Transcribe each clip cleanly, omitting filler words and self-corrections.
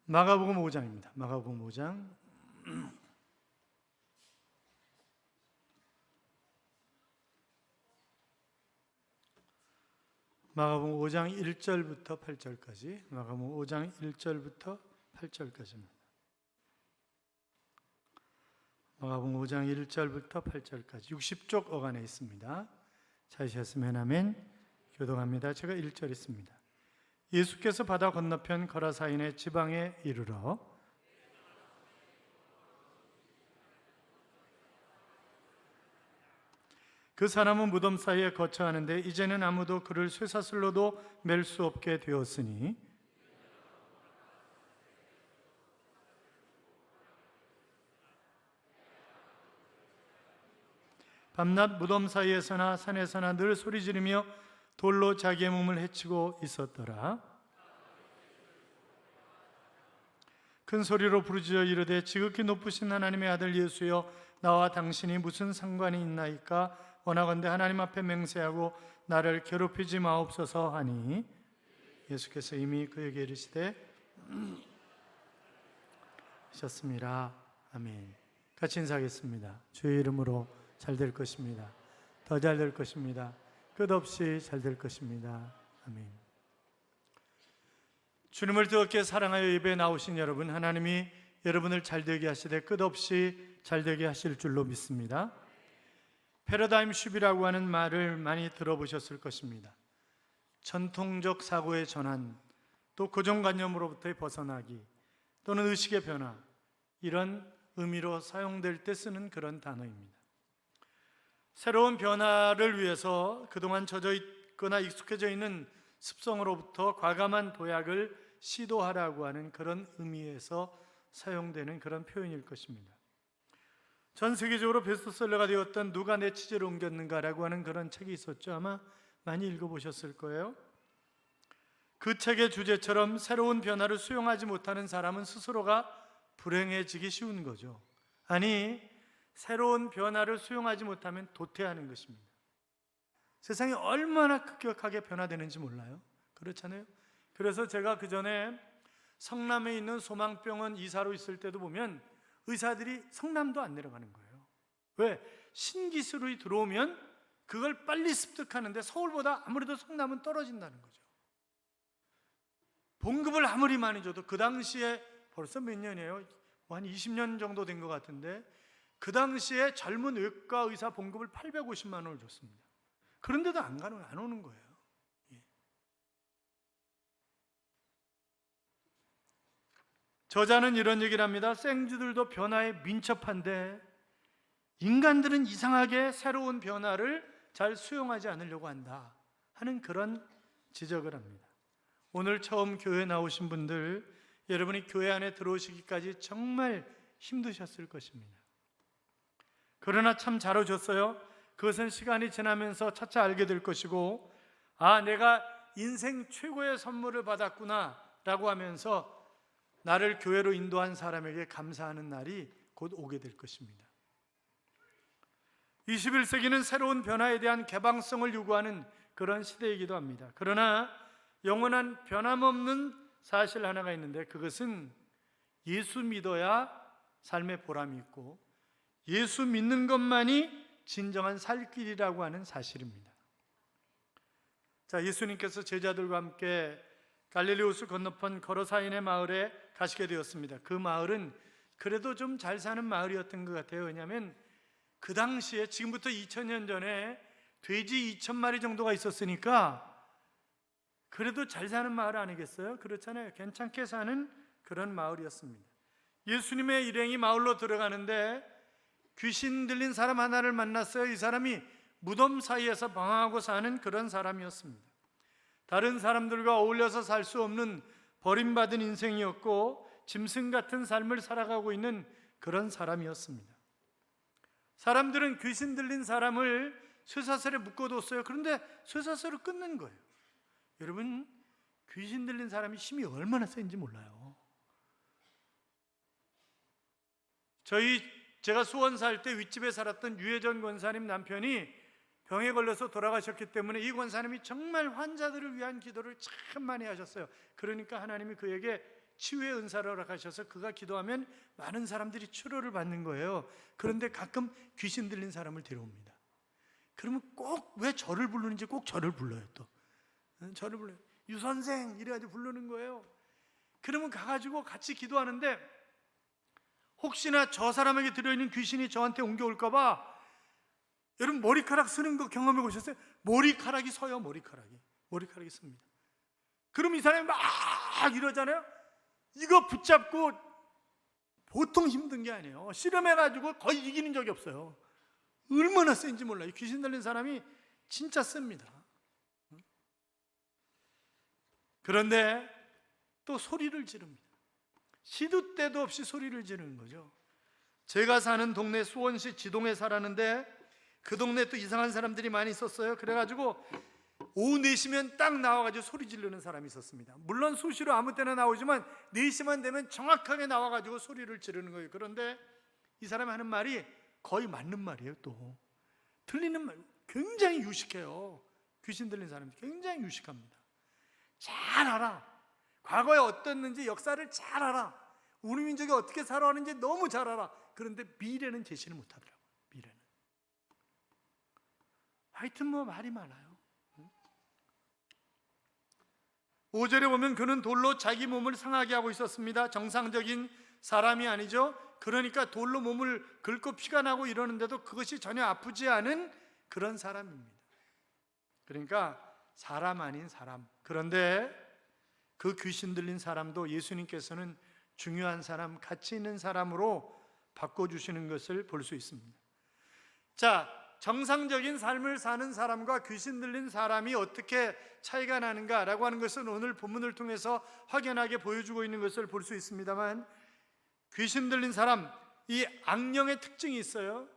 마가복음 5장입니다. 마가복음 5장. 마가복음 5장 1절부터 8절까지. 마가복음 5장 1절부터 8절까지입니다. 마가복음 5장 1절부터 8절까지 60쪽 어간에 있습니다. 찾으셨으면 아멘. 교독합니다. 제가 1절 있습니다. 예수께서 바다 건너편 거라사인의 지방에 이르러 그 사람은 무덤 사이에 거처하는데 이제는 아무도 그를 쇠사슬로도 맬 수 없게 되었으니 밤낮 무덤 사이에서나 산에서나 늘 소리 지르며 돌로 자기의 몸을 해치고 있었더라. 큰 소리로 부르짖어 이르되 지극히 높으신 하나님의 아들 예수여, 나와 당신이 무슨 상관이 있나이까? 원하건대 하나님 앞에 맹세하고 나를 괴롭히지 마옵소서 하니 예수께서 이미 그에게 이르시되 하셨습니다. 아멘. 같이 인사하겠습니다. 주의 이름으로 잘 될 것입니다. 더 잘 될 것입니다. 끝없이 잘 될 것입니다. 아멘. 주님을 뜨겁게 사랑하여 예배에 나오신 여러분, 하나님이 여러분을 잘되게 하시되 끝없이 잘되게 하실 줄로 믿습니다. 패러다임 쉬프트라고 하는 말을 많이 들어보셨을 것입니다. 전통적 사고의 전환, 또 고정관념으로부터의 벗어나기, 또는 의식의 변화, 이런 의미로 사용될 때 쓰는 그런 단어입니다. 새로운 변화를 위해서 그동안 젖어 있거나 익숙해져 있는 습성으로부터 과감한 도약을 시도하라고 하는 그런 의미에서 사용되는 그런 표현일 것입니다. 전 세계적으로 베스트셀러가 되었던 누가 내 취재를 옮겼는가라고 하는 그런 책이 있었죠. 아마 많이 읽어보셨을 거예요. 그 책의 주제처럼 새로운 변화를 수용하지 못하는 사람은 스스로가 불행해지기 쉬운 거죠. 아니, 새로운 변화를 수용하지 못하면 도태하는 것입니다. 세상이 얼마나 급격하게 변화되는지 몰라요? 그렇잖아요? 그래서 제가 그 전에 성남에 있는 소망병원 이사로 있을 때도 보면 의사들이 성남도 안 내려가는 거예요. 왜? 신기술이 들어오면 그걸 빨리 습득하는데 서울보다 아무래도 성남은 떨어진다는 거죠. 봉급을 아무리 많이 줘도 그 당시에 벌써 몇 년이에요? 한 20년 정도 된 것 같은데 그 당시에 젊은 외과 의사 봉급을 850만 원을 줬습니다. 그런데도 안 오는 거예요. 예. 저자는 이런 얘기를 합니다. 생쥐들도 변화에 민첩한데 인간들은 이상하게 새로운 변화를 잘 수용하지 않으려고 한다 하는 그런 지적을 합니다. 오늘 처음 교회 나오신 분들, 여러분이 교회 안에 들어오시기까지 정말 힘드셨을 것입니다. 그러나 참 잘 오셨어요. 그것은 시간이 지나면서 차차 알게 될 것이고, 아, 내가 인생 최고의 선물을 받았구나 라고 하면서 나를 교회로 인도한 사람에게 감사하는 날이 곧 오게 될 것입니다. 21세기는 새로운 변화에 대한 개방성을 요구하는 그런 시대이기도 합니다. 그러나 영원한 변함없는 사실 하나가 있는데 그것은 예수 믿어야 삶의 보람이 있고 예수 믿는 것만이 진정한 살 길이라고 하는 사실입니다. 자, 예수님께서 제자들과 함께 갈릴리 호수 건너편 거라사인의 마을에 가시게 되었습니다. 그 마을은 그래도 좀 잘 사는 마을이었던 것 같아요. 왜냐하면 그 당시에 지금부터 2000년 전에 돼지 2000마리 정도가 있었으니까 그래도 잘 사는 마을 아니겠어요? 그렇잖아요. 괜찮게 사는 그런 마을이었습니다. 예수님의 일행이 마을로 들어가는데 귀신 들린 사람 하나를 만났어요. 이 사람이 무덤 사이에서 방황하고 사는 그런 사람이었습니다. 다른 사람들과 어울려서 살 수 없는 버림받은 인생이었고 짐승 같은 삶을 살아가고 있는 그런 사람이었습니다. 사람들은 귀신 들린 사람을 쇠사슬에 묶어뒀어요. 그런데 쇠사슬을 끊는 거예요. 여러분, 귀신 들린 사람이 힘이 얼마나 센지 몰라요. 제가 수원 살 때 윗집에 살았던 유혜전 권사님 남편이 병에 걸려서 돌아가셨기 때문에 이 권사님이 정말 환자들을 위한 기도를 참 많이 하셨어요. 그러니까 하나님이 그에게 치유의 은사를 허락하셔서 그가 기도하면 많은 사람들이 치료를 받는 거예요. 그런데 가끔 귀신 들린 사람을 데려옵니다. 그러면 꼭 왜 저를 부르는지 꼭 저를 불러요. 또 저를 불러요. 유 선생 이래가지고 부르는 거예요. 그러면 가가지고 같이 기도하는데 혹시나 저 사람에게 들어있는 귀신이 저한테 옮겨올까 봐, 여러분 머리카락 쓰는 거 경험해 보셨어요? 머리카락이 서요. 머리카락이 씁니다. 그럼 이 사람이 막 이러잖아요. 이거 붙잡고 보통 힘든 게 아니에요. 실험해가지고 거의 이기는 적이 없어요. 얼마나 센지 몰라요. 귀신 들린 사람이 진짜 셉니다. 그런데 또 소리를 지릅니다. 시도 때도 없이 소리를 지르는 거죠. 제가 사는 동네 수원시 지동에 살았는데 그 동네에 또 이상한 사람들이 많이 있었어요. 그래가지고 오후 4시면 딱 나와가지고 소리 지르는 사람이 있었습니다. 물론 수시로 아무 때나 나오지만 4시만 되면 정확하게 나와가지고 소리를 지르는 거예요. 그런데 이 사람이 하는 말이 거의 맞는 말이에요. 또 틀리는 말, 굉장히 유식해요. 귀신 들린 사람이 굉장히 유식합니다. 잘 알아. 과거에 어땠는지 역사를 잘 알아. 우리 민족이 어떻게 살아왔는지 너무 잘 알아. 그런데 미래는 제시를 못하더라고요. 미래는. 하여튼 뭐 말이 많아요. 5절에 보면 그는 돌로 자기 몸을 상하게 하고 있었습니다. 정상적인 사람이 아니죠. 그러니까 돌로 몸을 긁고 피가 나고 이러는데도 그것이 전혀 아프지 않은 그런 사람입니다. 그러니까 사람 아닌 사람. 그런데 그 귀신 들린 사람도 예수님께서는 중요한 사람, 가치 있는 사람으로 바꿔주시는 것을 볼 수 있습니다. 자, 정상적인 삶을 사는 사람과 귀신 들린 사람이 어떻게 차이가 나는가라고 하는 것은 오늘 본문을 통해서 확연하게 보여주고 있는 것을 볼 수 있습니다만, 귀신 들린 사람, 이 악령의 특징이 있어요.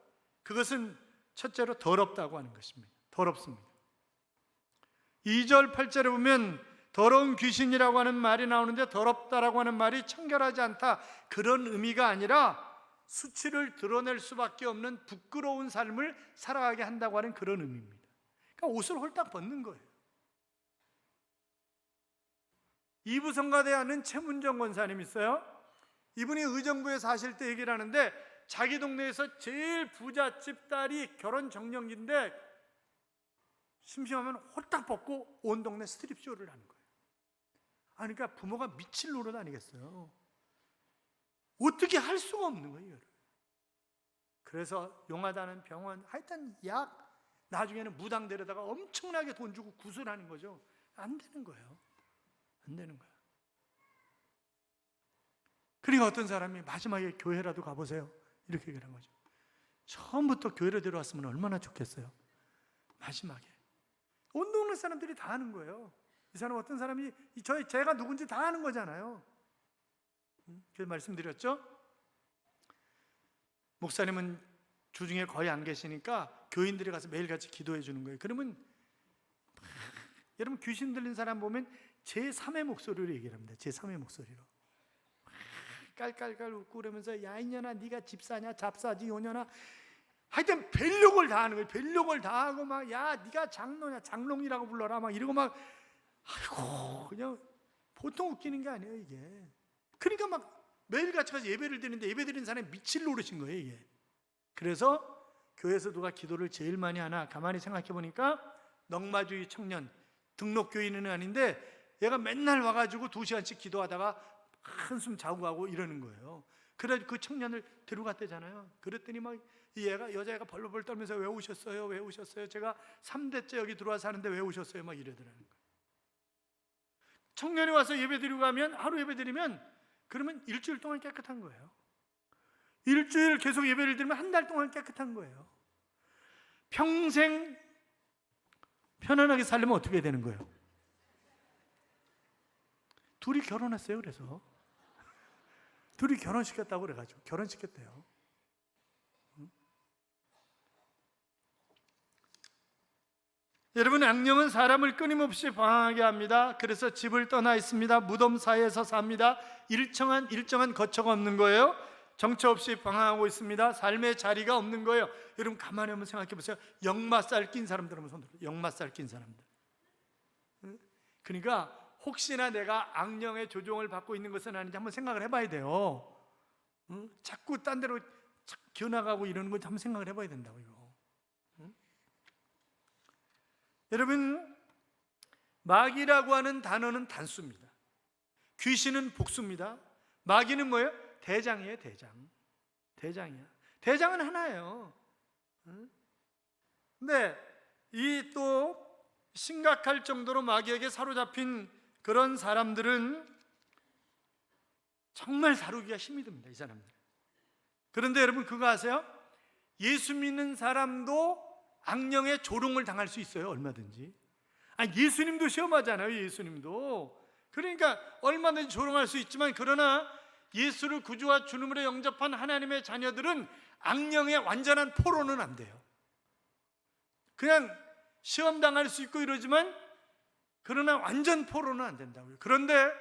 그것은 첫째로 더럽다고 하는 것입니다. 더럽습니다. 2절 8절에 보면 더러운 귀신이라고 하는 말이 나오는데, 더럽다라고 하는 말이 청결하지 않다, 그런 의미가 아니라 수치를 드러낼 수밖에 없는 부끄러운 삶을 살아가게 한다고 하는 그런 의미입니다. 그러니까 옷을 홀딱 벗는 거예요. 이부성가대에 하는 최문정 권사님 있어요. 이분이 의정부에 사실 때 얘기를 하는데, 자기 동네에서 제일 부잣집 딸이 결혼 정년기인데 심심하면 홀딱 벗고 온 동네 스트립쇼를 하는 거예요. 그러니까 부모가 미칠 노릇 아니겠어요. 어떻게 할 수가 없는 거예요. 그래서 용하다는 병원, 하여튼 약, 나중에는 무당 데려다가 엄청나게 돈 주고 구술하는 거죠. 안 되는 거예요. 안 되는 거예요. 그러니까 어떤 사람이 마지막에 교회라도 가보세요, 이렇게 얘기를 한 거죠. 처음부터 교회를 데려왔으면 얼마나 좋겠어요. 마지막에 온 동네 사람들이 다 아는 거예요. 이 사람 어떤 사람이 제가 누군지 다 아는 거잖아요. 그래서 말씀드렸죠. 목사님은 주중에 거의 안 계시니까 교인들이 가서 매일같이 기도해 주는 거예요. 그러면 여러분 귀신 들린 사람 보면 제3의 목소리로 얘기를 합니다. 제3의 목소리로 깔깔깔 웃고 그러면서, 야 이년아 네가 집사냐 잡사지 요년아, 하여튼 벨욕을 다 하는 거예요. 벨욕을 다 하고 막, 야 네가 장로냐 장롱이라고 불러라 막 이러고 막, 아이고 그냥 보통 웃기는 게 아니에요 이게. 그러니까 막 매일같이 가서 예배를 드리는데 예배 드리는 사람이 미칠 노릇인 거예요 이게. 그래서 교회에서 누가 기도를 제일 많이 하나 가만히 생각해 보니까 넉마주의 청년, 등록교인은 아닌데 얘가 맨날 와가지고 2시간씩 기도하다가 한숨 자고 가고 이러는 거예요. 그래서 그 청년을 데려갔대잖아요. 그랬더니 막 여자애가 벌벌 떨면서 왜 오셨어요? 왜 오셨어요? 제가 3대째 여기 들어와 사는데 왜 오셨어요? 막 이러더라는 거예요. 청년이 와서 예배 드리고 가면, 하루 예배 드리면 그러면 일주일 동안 깨끗한 거예요. 일주일 계속 예배를 드리면 한 달 동안 깨끗한 거예요. 평생 편안하게 살려면 어떻게 되는 거예요? 둘이 결혼했어요. 그래서 둘이 결혼시켰다고 그래가지고 결혼시켰대요. 여러분, 악령은 사람을 끊임없이 방황하게 합니다. 그래서 집을 떠나 있습니다. 무덤 사이에서 삽니다. 일정한 거처가 없는 거예요. 정처 없이 방황하고 있습니다. 삶의 자리가 없는 거예요. 여러분 가만히 한번 생각해 보세요. 역마살 낀 사람들 한번 손 들어요. 역마살 낀 사람들. 그러니까 혹시나 내가 악령의 조종을 받고 있는 것은 아닌지 한번 생각을 해봐야 돼요. 응? 자꾸 딴 데로 기어나가고 이러는 거 한번 생각을 해봐야 된다고 이거. 응? 여러분, 마귀라고 하는 단어는 단수입니다. 귀신은 복수입니다. 마귀는 뭐예요? 대장이에요, 대장. 대장이야. 대장은 하나예요. 응? 근데 이 또 심각할 정도로 마귀에게 사로잡힌 그런 사람들은 정말 다루기가 힘이 듭니다, 이 사람들. 그런데 여러분 그거 아세요? 예수 믿는 사람도 악령의 조롱을 당할 수 있어요, 얼마든지. 예수님도 시험하잖아요, 예수님도. 그러니까 얼마든지 조롱할 수 있지만, 그러나 예수를 구주와 주님으로 영접한 하나님의 자녀들은 악령의 완전한 포로는 안 돼요. 그냥 시험 당할 수 있고 이러지만, 그러나 완전 포로는 안 된다고요. 그런데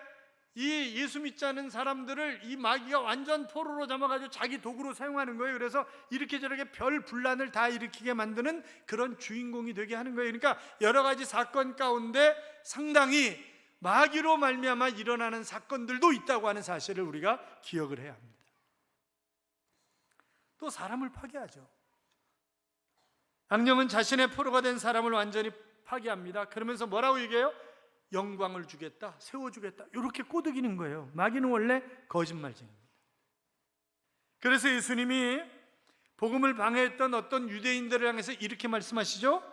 이 예수 믿지 않은 사람들을 이 마귀가 완전 포로로 잡아가지고 자기 도구로 사용하는 거예요. 그래서 이렇게 저렇게 별 분란을 다 일으키게 만드는 그런 주인공이 되게 하는 거예요. 그러니까 여러 가지 사건 가운데 상당히 마귀로 말미암아 일어나는 사건들도 있다고 하는 사실을 우리가 기억을 해야 합니다. 또 사람을 파괴하죠. 악령은 자신의 포로가 된 사람을 완전히 파괴합니다. 그러면서 뭐라고 얘기해요? 영광을 주겠다, 세워주겠다, 이렇게 꼬드기는 거예요. 마귀는 원래 거짓말쟁이입니다. 그래서 예수님이 복음을 방해했던 어떤 유대인들을 향해서 이렇게 말씀하시죠.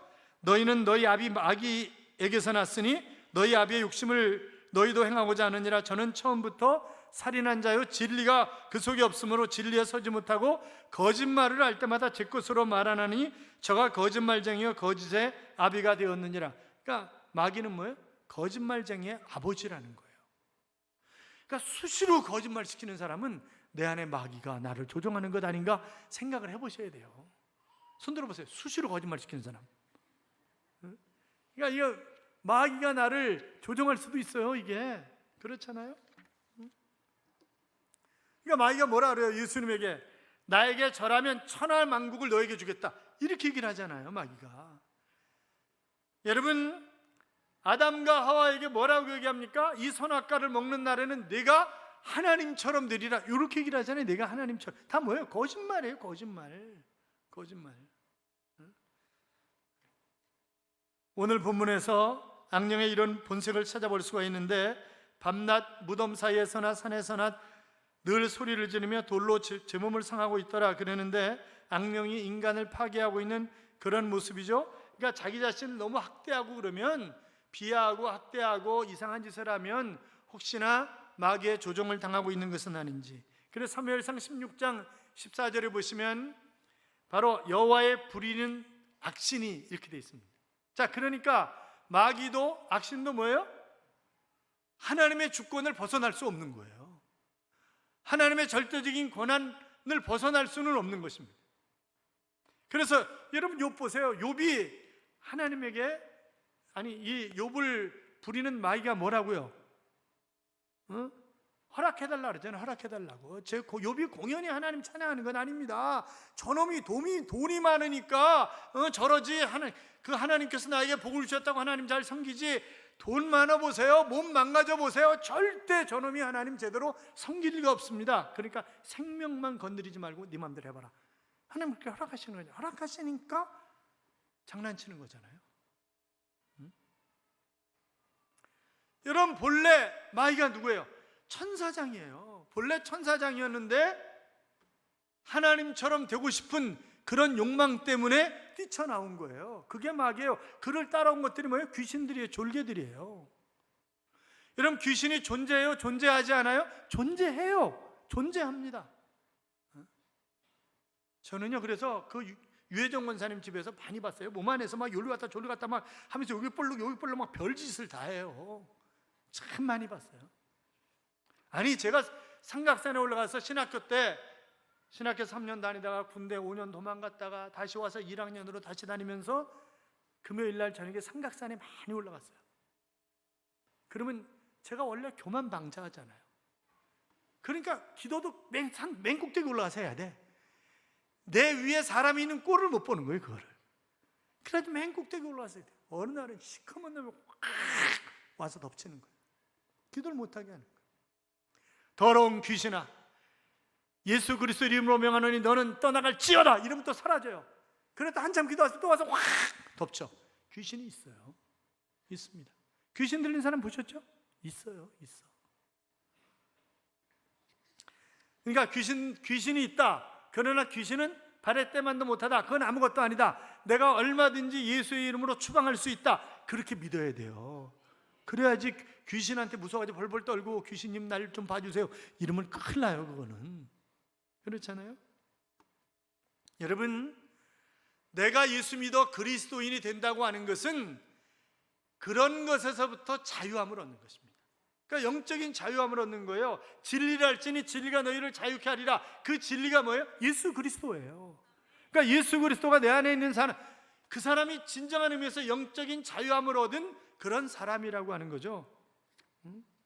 너희는 너희 아비 마귀에게서 났으니 너희 아비의 욕심을 너희도 행하고자 하느니라. 저는 처음부터 살인한 자요 진리가 그 속에 없으므로 진리에 서지 못하고 거짓말을 할 때마다 제 것으로 말하나니 저가 거짓말쟁이요 거짓의 아비가 되었느니라. 그러니까 마귀는 뭐예요? 거짓말쟁이의 아버지라는 거예요. 그러니까 수시로 거짓말 시키는 사람은 내 안에 마귀가 나를 조종하는 것 아닌가 생각을 해보셔야 돼요. 손 들어보세요. 수시로 거짓말 시키는 사람. 그러니까 이거 마귀가 나를 조종할 수도 있어요. 이게 그렇잖아요. 그러니까 마귀가 뭐라 그래요? 예수님에게 나에게 절하면 천하 만국을 너에게 주겠다, 이렇게 얘기를 하잖아요, 마귀가. 여러분, 아담과 하와에게 뭐라고 얘기합니까? 이 선악과를 먹는 날에는 내가 하나님처럼 되리라, 이렇게 얘기를 하잖아요. 내가 하나님처럼. 다 뭐예요? 거짓말이에요, 거짓말. 오늘 본문에서 악령의 이런 본색을 찾아볼 수가 있는데, 밤낮 무덤 사이에서나 산에서나 늘 소리를 지르며 돌로 제 몸을 상하고 있더라 그러는데, 악령이 인간을 파괴하고 있는 그런 모습이죠. 그러니까 자기 자신을 너무 학대하고 그러면, 비하하고 학대하고 이상한 짓을 하면 혹시나 마귀의 조종을 당하고 있는 것은 아닌지. 그래서 사무엘상 16장 14절에 보시면 바로 여호와의 부리는 악신이 이렇게 되어 있습니다. 자, 그러니까 마귀도 악신도 뭐예요? 하나님의 주권을 벗어날 수 없는 거예요. 하나님의 절대적인 권한을 벗어날 수는 없는 것입니다. 그래서 여러분 욥 보세요. 욥이 하나님에게, 이 욥을 부리는 마귀가 뭐라고요? 허락해달라 그러잖아요. 허락해달라고. 욥이 공연히 하나님 찬양하는 건 아닙니다. 저놈이 돈이 많으니까 저러지, 그 하나님께서 나에게 복을 주셨다고 하나님 잘 섬기지, 돈 많아 보세요, 몸 망가져 보세요, 절대 저놈이 하나님 제대로 섬길 리가 없습니다. 그러니까 생명만 건드리지 말고 네 맘대로 해봐라. 하나님 그렇게 허락하시는 거죠. 허락하시니까 장난치는 거잖아요. 여러분, 본래 마귀가 누구예요? 천사장이에요. 본래 천사장이었는데 하나님처럼 되고 싶은 그런 욕망 때문에 뛰쳐나온 거예요. 그게 마귀예요. 그를 따라온 것들이 뭐예요? 귀신들이에요. 졸개들이에요. 여러분, 귀신이 존재해요? 존재하지 않아요? 존재해요. 존재합니다. 저는요, 그래서 그 유해정 권사님 집에서 많이 봤어요. 몸 안에서 막 여기 갔다 저기 갔다 막 하면서 여기 볼록 막 별짓을 다 해요. 참 많이 봤어요. 제가 삼각산에 올라가서 신학교 3년 다니다가 군대 5년 도망갔다가 다시 와서 1학년으로 다시 다니면서 금요일 날 저녁에 삼각산에 많이 올라갔어요. 그러면 제가 원래 교만방자하잖아요. 그러니까 기도도 맨 꼭대기 올라가서 해야 돼. 내 위에 사람이 있는 꼴을 못 보는 거예요, 그거를. 그래도 맨 꼭대기 올라가서 해야 돼. 어느 날은 시커먼 놈이 와서 덮치는 거예요. 기도를 못하게 하는 거예요. 더러운 귀신아, 예수 그리스도 이름으로 명하노니 너는 떠나갈지어다. 이러면 또 사라져요. 그래도 한참 기도하서 또 와서 확 덮쳐. 귀신이 있어요. 있습니다. 귀신 들린 사람 보셨죠? 있어요. 있어. 그러니까 귀신이 있다. 그러나 귀신은 발의 때만도 못하다. 그건 아무것도 아니다. 내가 얼마든지 예수의 이름으로 추방할 수 있다. 그렇게 믿어야 돼요. 그래야지 귀신한테 무서워가지고 벌벌 떨고 귀신님 날 좀 봐주세요 이러면 큰일 나요. 그거는. 그렇잖아요. 여러분, 내가 예수 믿어 그리스도인이 된다고 하는 것은 그런 것에서부터 자유함을 얻는 것입니다. 그러니까 영적인 자유함을 얻는 거예요. 진리를 알지니 진리가 너희를 자유케 하리라. 그 진리가 뭐예요? 예수 그리스도예요. 그러니까 예수 그리스도가 내 안에 있는 사람, 그 사람이 진정한 의미에서 영적인 자유함을 얻은 그런 사람이라고 하는 거죠.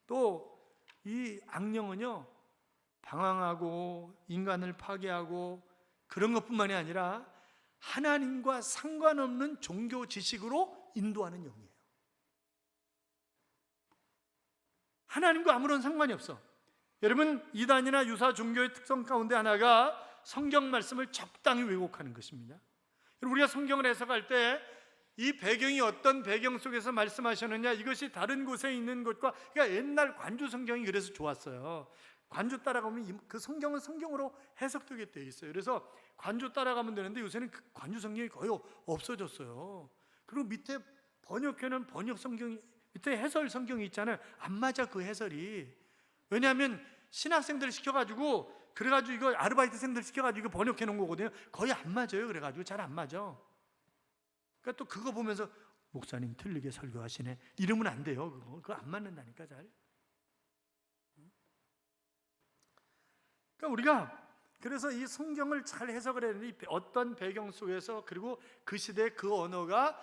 또 이 악령은요, 방황하고 인간을 파괴하고 그런 것뿐만이 아니라 하나님과 상관없는 종교 지식으로 인도하는 영이에요. 하나님과 아무런 상관이 없어. 여러분, 이단이나 유사 종교의 특성 가운데 하나가 성경 말씀을 적당히 왜곡하는 것입니다. 우리가 성경을 해석할 때 이 배경이 어떤 배경 속에서 말씀하셨느냐, 이것이 다른 곳에 있는 것과, 그러니까 옛날 관주 성경이 그래서 좋았어요. 관주 따라가면 그 성경은 성경으로 해석되게 되어 있어요. 그래서 관주 따라가면 되는데 요새는 그 관주 성경이 거의 없어졌어요. 그리고 밑에 번역해놓은 번역 성경이, 밑에 해설 성경이 있잖아요. 안 맞아, 그 해설이. 왜냐하면 신학생들 시켜가지고, 그래가지고 이거 아르바이트생들 시켜가지고 이거 번역해 놓은 거거든요. 거의 안 맞아요. 그래가지고 잘 안 맞아. 그러니까 또 그거 보면서 목사님 틀리게 설교하시네 이러면 안 돼요. 그거 안 맞는다니까 잘. 그러니까 우리가 그래서 이 성경을 잘 해석을 해야 되는데, 어떤 배경 속에서, 그리고 그 시대 그 언어가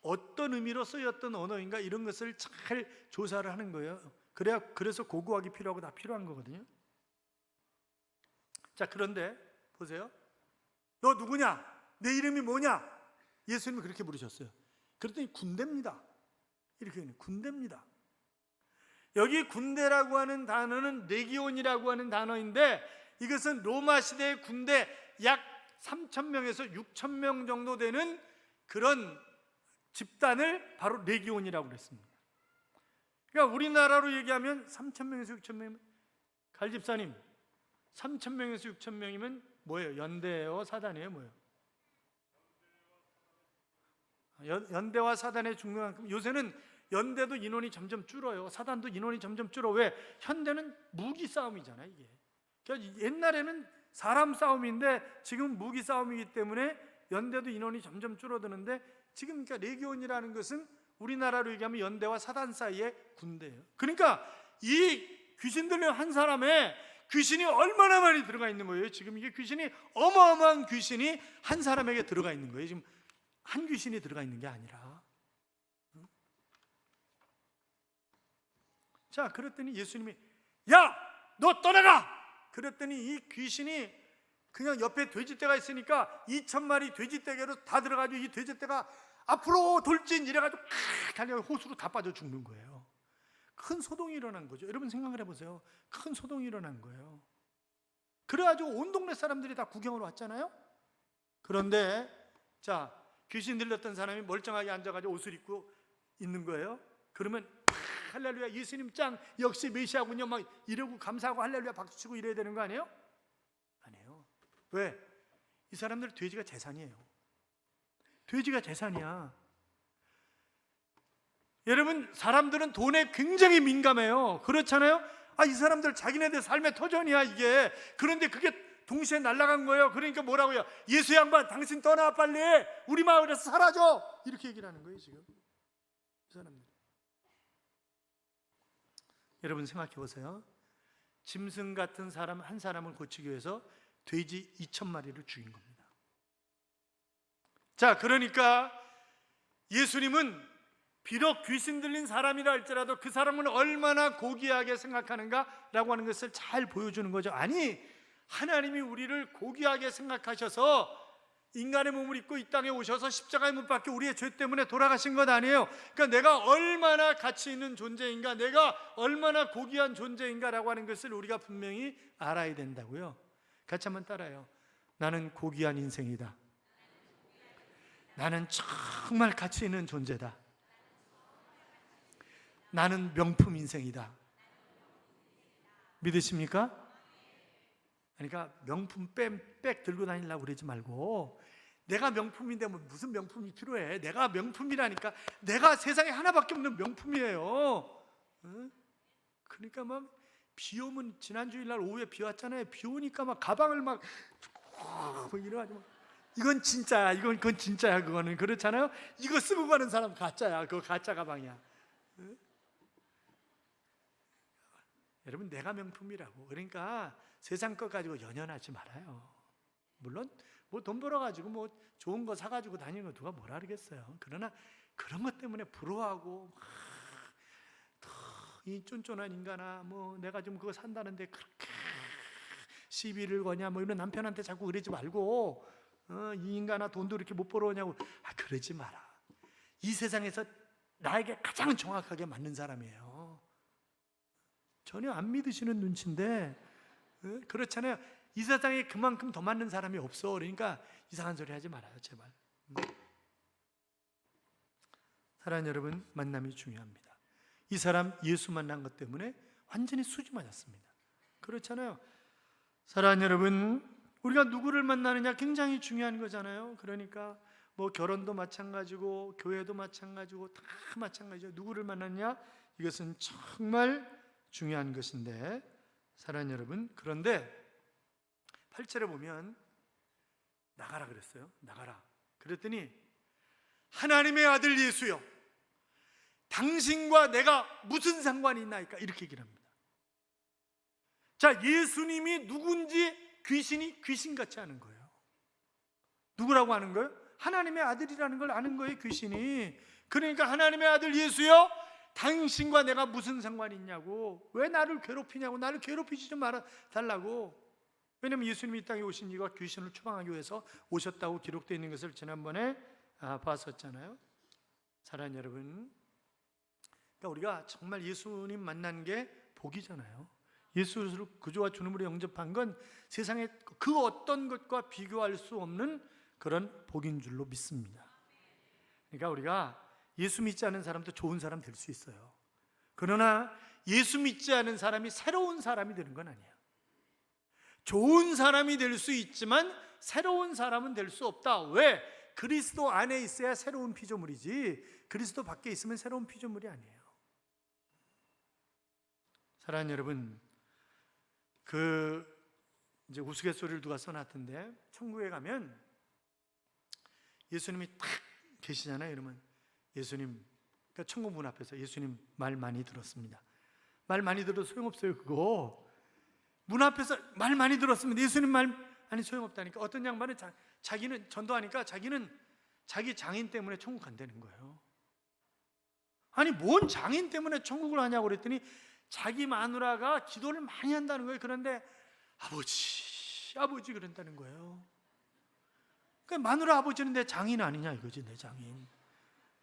어떤 의미로 쓰였던 언어인가, 이런 것을 잘 조사를 하는 거예요. 그래서 고고학이 필요하고 다 필요한 거거든요. 자, 그런데 보세요. 너 누구냐? 내 이름이 뭐냐? 예수님이 그렇게 부르셨어요. 그랬더니 군대입니다. 이렇게 군대입니다. 여기 군대라고 하는 단어는 레기온이라고 하는 단어인데, 이것은 로마 시대의 군대 약 3,000명에서 6,000명 정도 되는 그런 집단을 바로 레기온이라고 그랬습니다. 그러니까 우리나라로 얘기하면 3,000명에서 6,000명, 갈 집사님 3,000명에서 6,000명이면 뭐예요? 연대예요? 사단이에요? 뭐예요? 연대와 사단의 중요한, 요새는 연대도 인원이 점점 줄어요. 사단도 인원이 점점 줄어. 왜? 현대는 무기 싸움이잖아요, 이게. 그러니까 옛날에는 사람 싸움인데 지금 무기 싸움이기 때문에 연대도 인원이 점점 줄어드는데, 지금 그러니까 레기온이라는 것은 우리나라로 얘기하면 연대와 사단 사이의 군대예요. 그러니까 이 귀신 들린 한 사람의 귀신이 얼마나 많이 들어가 있는 거예요. 지금 이게 귀신이, 어마어마한 귀신이 한 사람에게 들어가 있는 거예요. 지금 한 귀신이 들어가 있는 게 아니라. 자, 그랬더니 예수님이 야, 너 떠나가! 그랬더니 이 귀신이 그냥 옆에 돼지떼가 있으니까 2,000마리 돼지떼개로 다 들어가지고 이 돼지떼가 앞으로 돌진 이래가지고 달려 호수로 다 빠져 죽는 거예요. 큰 소동이 일어난 거죠. 여러분 생각을 해보세요. 큰 소동이 일어난 거예요. 그래가지고 온 동네 사람들이 다 구경을 왔잖아요. 그런데 자, 귀신 들렸던 사람이 멀쩡하게 앉아가지고 옷을 입고 있는 거예요. 그러면 할렐루야, 예수님 짱, 역시 메시아군요, 막 이러고 감사하고 할렐루야 박수치고 이래야 되는 거 아니에요? 아니에요. 왜? 이 사람들 돼지가 재산이에요. 돼지가 재산이야. 여러분, 사람들은 돈에 굉장히 민감해요. 그렇잖아요? 이 사람들 자기네들 삶의 터전이야 이게. 그런데 그게 동시에 날아간 거예요. 그러니까 뭐라고요? 예수 양반, 당신 떠나 빨리, 우리 마을에서 사라져, 이렇게 얘기를 하는 거예요 지금 이 사람들. 여러분 생각해 보세요. 짐승 같은 사람 한 사람을 고치기 위해서 돼지 2,000마리를 죽인 겁니다. 자, 그러니까 예수님은 비록 귀신 들린 사람이라 할지라도 그 사람은 얼마나 고귀하게 생각하는가라고 하는 것을 잘 보여주는 거죠. 아니, 하나님이 우리를 고귀하게 생각하셔서 인간의 몸을 입고 이 땅에 오셔서 십자가에 못 박혀 우리의 죄 때문에 돌아가신 것 아니에요. 그러니까 내가 얼마나 가치 있는 존재인가, 내가 얼마나 고귀한 존재인가라고 하는 것을 우리가 분명히 알아야 된다고요. 같이 한번 따라요. 나는 고귀한 인생이다. 나는 정말 가치 있는 존재다. 나는 명품 인생이다. 믿으십니까? 그러니까 명품 백 들고 다니려고 그러지 말고, 내가 명품인데 뭐 무슨 명품이 필요해. 내가 명품이라니까. 내가 세상에 하나밖에 없는 명품이에요. 응? 그러니까 막 비 오면, 지난주일날 오후에 비 왔잖아요. 비 오니까 막 가방을 막 이래가지고, 이건 진짜야, 그건 진짜야, 그거는. 그렇잖아요. 이거 쓰고 가는 사람 가짜야. 그거 가짜 가방이야. 응? 여러분, 내가 명품이라고. 그러니까 세상 것 가지고 연연하지 말아요. 물론 뭐 돈 벌어가지고 뭐 좋은 거 사가지고 다니는 거 누가 뭐라 그러겠어요. 그러나 그런 것 때문에 부러워하고 이 쫀쫀한 인간아, 뭐 내가 좀 그거 산다는데 그렇게 시비를 거냐, 뭐 이런 남편한테 자꾸 그러지 말고, 이 인간아 돈도 이렇게 못 벌어오냐고, 그러지 마라. 이 세상에서 나에게 가장 정확하게 맞는 사람이에요. 전혀 안 믿으시는 눈치인데, 그렇잖아요. 이 세상에 그만큼 더 맞는 사람이 없어. 그러니까 이상한 소리 하지 말아요, 제발. 사랑하는 여러분, 만남이 중요합니다. 이 사람 예수 만난 것 때문에 완전히 수지 맞았습니다. 그렇잖아요. 사랑하는 여러분, 우리가 누구를 만나느냐 굉장히 중요한 거잖아요. 그러니까 뭐 결혼도 마찬가지고 교회도 마찬가지고 다 마찬가지죠. 누구를 만났냐, 이것은 정말 중요한 것인데, 사랑하는 여러분, 그런데 8절에 보면 나가라 그랬어요. 나가라. 그랬더니 하나님의 아들 예수여, 당신과 내가 무슨 상관이 있나이까, 이렇게 얘기를 합니다. 자, 예수님이 누군지 귀신이 귀신같이 아는 거예요. 누구라고 아는 거예요? 하나님의 아들이라는 걸 아는 거예요, 귀신이. 그러니까 하나님의 아들 예수여, 당신과 내가 무슨 상관이 있냐고. 왜 나를 괴롭히냐고. 나를 괴롭히지 좀 말아 달라고. 왜냐하면 예수님이 이 땅에 오신 이유가 귀신을 추방하기 위해서 오셨다고 기록되어 있는 것을 지난번에 봤었잖아요. 사랑하는 여러분, 그러니까 우리가 정말 예수님 만난 게 복이잖아요. 예수를 구주와 주님으로 영접한 건 세상에 그 어떤 것과 비교할 수 없는 그런 복인 줄로 믿습니다. 그러니까 우리가 예수 믿지 않은 사람도 좋은 사람 될 수 있어요. 그러나 예수 믿지 않은 사람이 새로운 사람이 되는 건 아니에요. 좋은 사람이 될 수 있지만 새로운 사람은 될 수 없다. 왜? 그리스도 안에 있어야 새로운 피조물이지, 그리스도 밖에 있으면 새로운 피조물이 아니에요. 사랑하는 여러분, 이제 우스갯소리를 누가 써놨던데, 천국에 가면 예수님이 딱 계시잖아요. 이러면 예수님, 그러니까 천국 문 앞에서 예수님 말 많이 들었습니다. 말 많이 들어도 소용없어요. 그거 문 앞에서 말 많이 들었습니다. 예수님 말 아니 소용없다니까. 어떤 양반은 자기는 전도하니까 자기는 자기 장인 때문에 천국 간다는 거예요. 아니 뭔 장인 때문에 천국을 하냐고 그랬더니 자기 마누라가 기도를 많이 한다는 거예요. 그런데 아버지 그런다는 거예요. 그러니까 마누라 아버지는 내 장인 아니냐 이거지, 내 장인.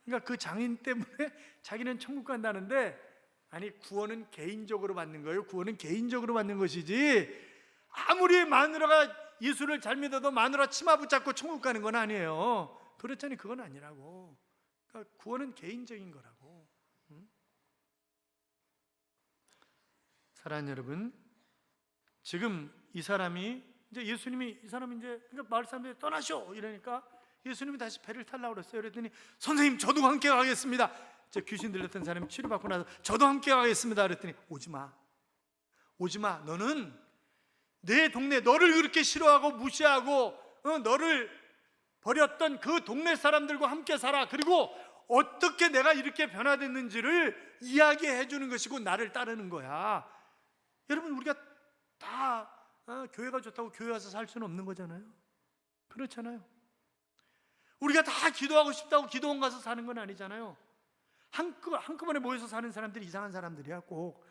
그러니까 그 장인 때문에 자기는 천국 간다는데, 아니 구원은 개인적으로 받는 거예요. 구원은 개인적으로 받는 것이지, 아무리 마누라가 예수를 잘 믿어도 마누라 치마 붙잡고 천국 가는 건 아니에요. 그렇잖아요. 그건 아니라고. 그러니까 구원은 개인적인 거라고. 사랑하는 여러분, 지금 이 사람이 이제 예수님이 이 사람이 이제 그러니까 마을 사람들이 떠나셔 이러니까 예수님이 다시 배를 타려고 그랬어요. 그랬더니 선생님 저도 함께 가겠습니다. 저 귀신 들렸던 사람이 치료받고 나서 저도 함께 가겠습니다. 그랬더니 오지마. 너는 내 동네, 너를 그렇게 싫어하고 무시하고 너를 버렸던 그 동네 사람들과 함께 살아. 그리고 어떻게 내가 이렇게 변화됐는지를 이야기해 주는 것이고 나를 따르는 거야. 여러분, 우리가 다 교회가 좋다고 교회 와서 살 수는 없는 거잖아요. 그렇잖아요. 우리가 다 기도하고 싶다고 기도원 가서 사는 건 아니잖아요. 한꺼번에 모여서 사는 사람들이 이상한 사람들이야. 꼭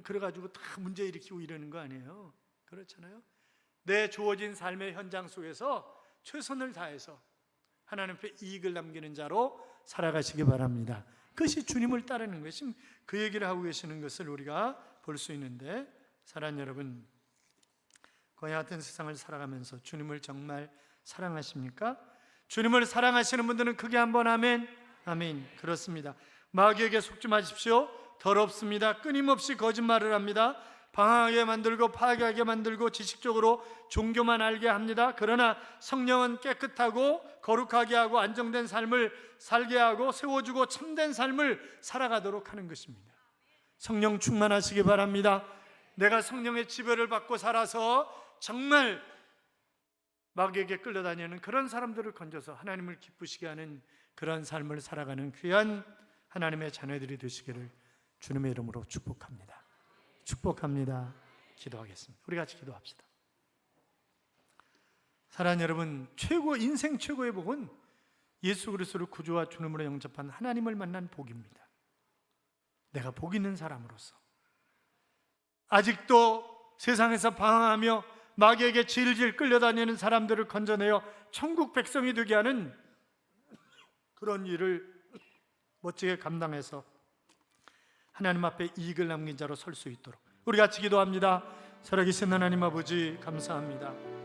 그래가지고 다 문제 일으키고 이러는 거 아니에요. 그렇잖아요. 내 주어진 삶의 현장 속에서 최선을 다해서 하나님 앞에 이익을 남기는 자로 살아가시기 바랍니다. 그것이 주님을 따르는 것이, 그 얘기를 하고 계시는 것을 우리가 볼 수 있는데, 사랑하는 여러분, 거의 같은 세상을 살아가면서 주님을 정말 사랑하십니까? 주님을 사랑하시는 분들은 크게 한번 아멘. 아멘. 그렇습니다. 마귀에게 속지 마십시오. 더럽습니다. 끊임없이 거짓말을 합니다. 방황하게 만들고 파괴하게 만들고 지식적으로 종교만 알게 합니다. 그러나 성령은 깨끗하고 거룩하게 하고 안정된 삶을 살게 하고 세워주고 참된 삶을 살아가도록 하는 것입니다. 성령 충만하시기 바랍니다. 내가 성령의 지배를 받고 살아서 정말 마귀에게 끌려다니는 그런 사람들을 건져서 하나님을 기쁘시게 하는 그런 삶을 살아가는 귀한 하나님의 자녀들이 되시기를 주님의 이름으로 축복합니다. 축복합니다. 기도하겠습니다. 우리 같이 기도합시다. 사랑하는 여러분, 인생 최고의 복은 예수 그리스도를 구주와 주님으로 영접한 하나님을 만난 복입니다. 내가 복 있는 사람으로서 아직도 세상에서 방황하며 마귀에게 질질 끌려다니는 사람들을 건져내어 천국 백성이 되게 하는 그런 일을 멋지게 감당해서 하나님 앞에 이익을 남긴 자로 설 수 있도록 우리 같이 기도합니다. 살아계신 하나님 아버지, 감사합니다.